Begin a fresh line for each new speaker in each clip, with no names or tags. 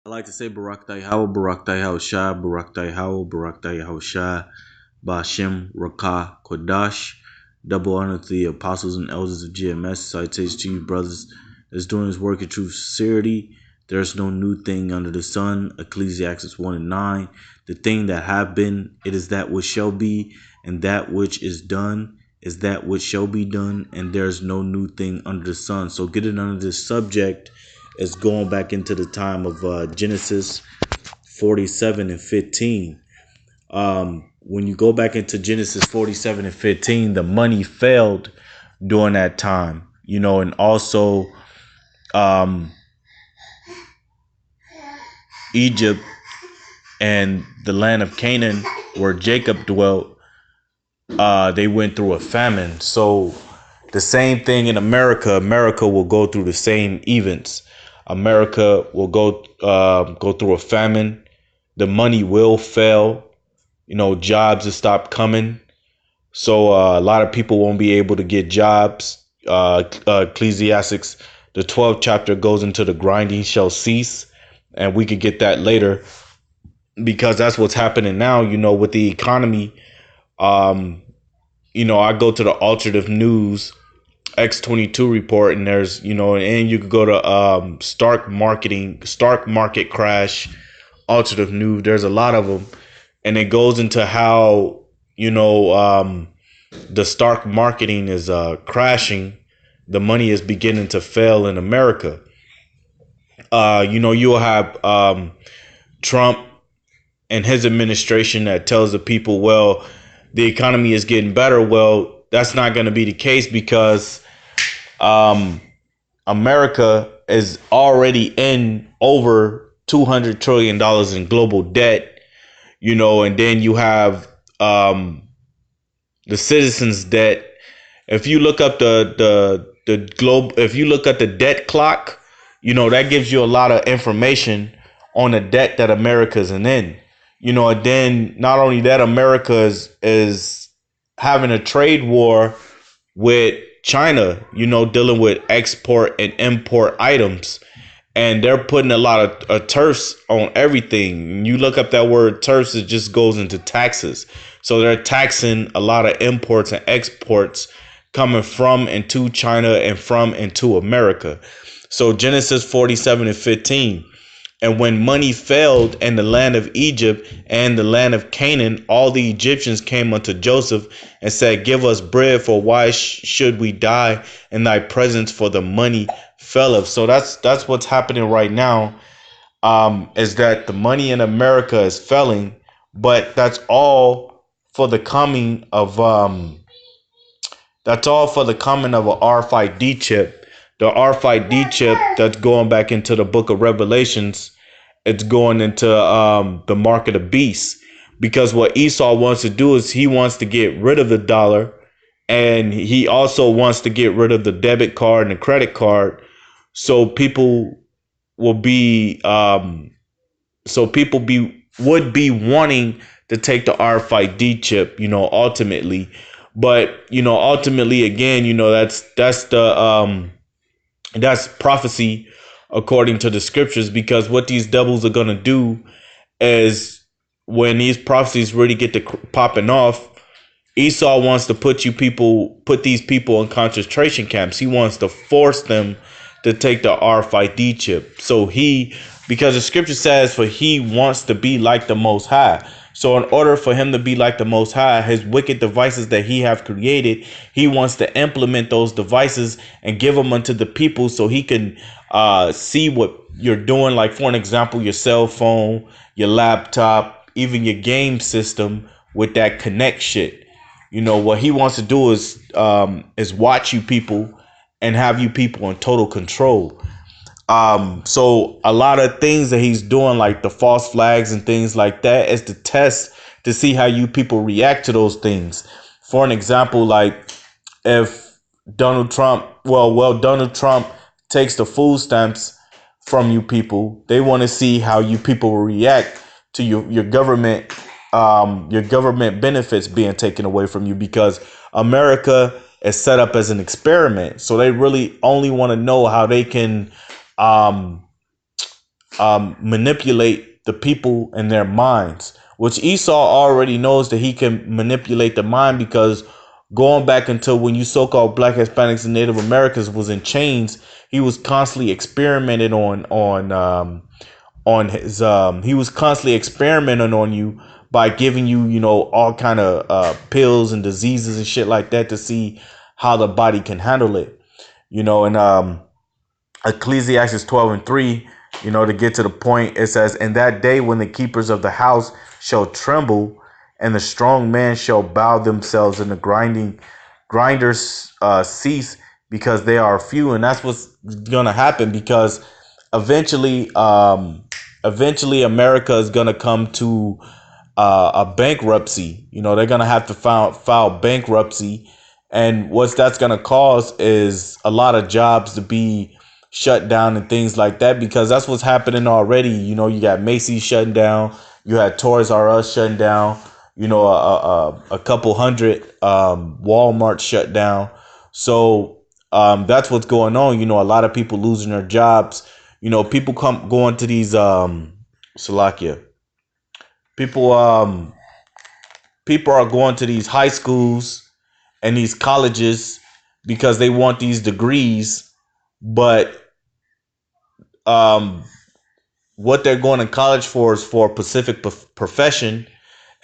I like to say Barak Taihawa, Barak Taihao Shah, Barak Taihawa, Barak Taihao Shah, Bashem Rakah Kodash. Double honor to the apostles and elders of GMS. Citations to you, brothers, that's doing his work in true sincerity. There's no new thing under the sun. Ecclesiastes 1 and 9. The thing that have been, it is that which shall be, and that which is done is that which shall be done, and there's no new thing under the sun. So getting under this subject is going back into the time of Genesis 47 and 15. When you go back into Genesis 47 and 15, the money failed during that time, and also um, Egypt and the land of Canaan where Jacob dwelt, they went through a famine. So the same thing in America. America will go through the same events. America will go through a famine. The money will fail. Jobs will stop coming. So a lot of people won't be able to get jobs. Ecclesiastics, the 12th chapter goes into the grinding shall cease, and we could get that later because that's what's happening now. With the economy. I go to the alternative news X22 report, and there's and you could go to Stark Market Crash, alternative news. There's a lot of them, and it goes into how the stock marketing is crashing. The money is beginning to fail in America. You'll have Trump and his administration that tells the people, well, the economy is getting better. Well, that's not going to be the case because America is already in over $200 trillion in global debt, and then you have the citizens' debt. If you look up the globe, if you look at the debt clock, that gives you a lot of information on the debt that America's in. And then not only that, America is having a trade war with China, dealing with export and import items. And they're putting a lot of turfs on everything. You look up that word turfs, it just goes into taxes. So they're taxing a lot of imports and exports coming from and to China and from and to America. So Genesis 47 and 15. And when money failed in the land of Egypt and the land of Canaan, all the Egyptians came unto Joseph and said, give us bread, for why should we die in thy presence, for the money faileth. So that's what's happening right now, is that the money in America is failing, but that's all for the coming of an RFID chip. The RFID chip that's going back into the book of Revelations, it's going into the mark of the beast, because what Esau wants to do is he wants to get rid of the dollar, and he also wants to get rid of the debit card and the credit card. So people will be would be wanting to take the RFID chip, ultimately. But ultimately, again, that's prophecy according to the scriptures, because what these devils are going to do is, when these prophecies really get to popping off, Esau wants to put these people in concentration camps. He wants to force them to take the RFID chip. Because the scripture says, for he wants to be like the Most High. So in order for him to be like the Most High, his wicked devices that he have created, he wants to implement those devices and give them unto the people so he can see what you're doing. Like, for an example, your cell phone, your laptop, even your game system with that Connect shit. What he wants to do is watch you people and have you people in total control. So a lot of things that he's doing, like the false flags and things like that, is to test to see how you people react to those things. For an example, like if Donald Trump takes the food stamps from you people, they want to see how you people will react to your government benefits being taken away from you, because America is set up as an experiment. So they really only want to know how they can manipulate the people in their minds, which Esau already knows that he can manipulate the mind, because going back until when you so-called Black, Hispanics, and Native Americans was in chains, he was constantly experimenting on his he was constantly experimenting on you by giving you, you know, all kind of pills and diseases and shit like that to see how the body can handle it, you know. And Ecclesiastes 12:3, you know, to get to the point, it says, "In that day when the keepers of the house shall tremble, and the strong man shall bow themselves, and the grinders cease, because they are few." And that's what's gonna happen, because eventually, eventually America is gonna come to a bankruptcy. You know, they're gonna have to file bankruptcy, and what that's gonna cause is a lot of jobs to be shut down and things like that, because that's what's happening already. You know, you got Macy's shutting down, you had Toys R Us shutting down, you know, a couple hundred Walmart shut down. So that's what's going on. You know, a lot of people losing their jobs. You know, people going to these Salakia. People people are going to these high schools and these colleges because they want these degrees, but um what they're going to college for is for a specific profession,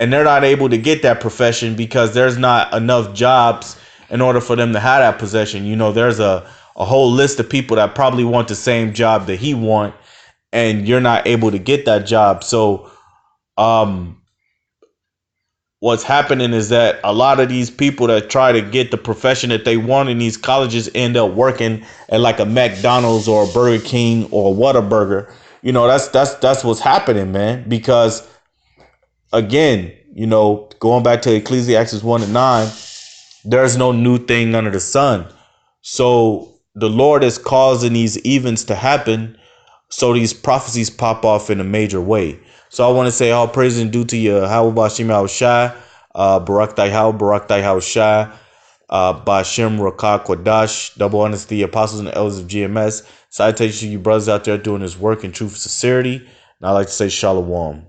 and they're not able to get that profession because there's not enough jobs in order for them to have that possession. You know, there's a whole list of people that probably want the same job that he want, and you're not able to get that job. So um what's happening is that a lot of these people that try to get the profession that they want in these colleges end up working at like a McDonald's or a Burger King or a Whataburger. You know, that's what's happening, man. Because again, you know, going back to Ecclesiastes 1:9, there's no new thing under the sun. So the Lord is causing these events to happen, so these prophecies pop off in a major way. So I want to say all praise and due to you, How Bashim Al Shai, Barak Taihao, Barak Taihao Shai, Bashim Rakah Kwadash, double honors to the apostles and the elders of GMS. Citation to you brothers out there doing this work in truth and sincerity. And I like to say Shalom.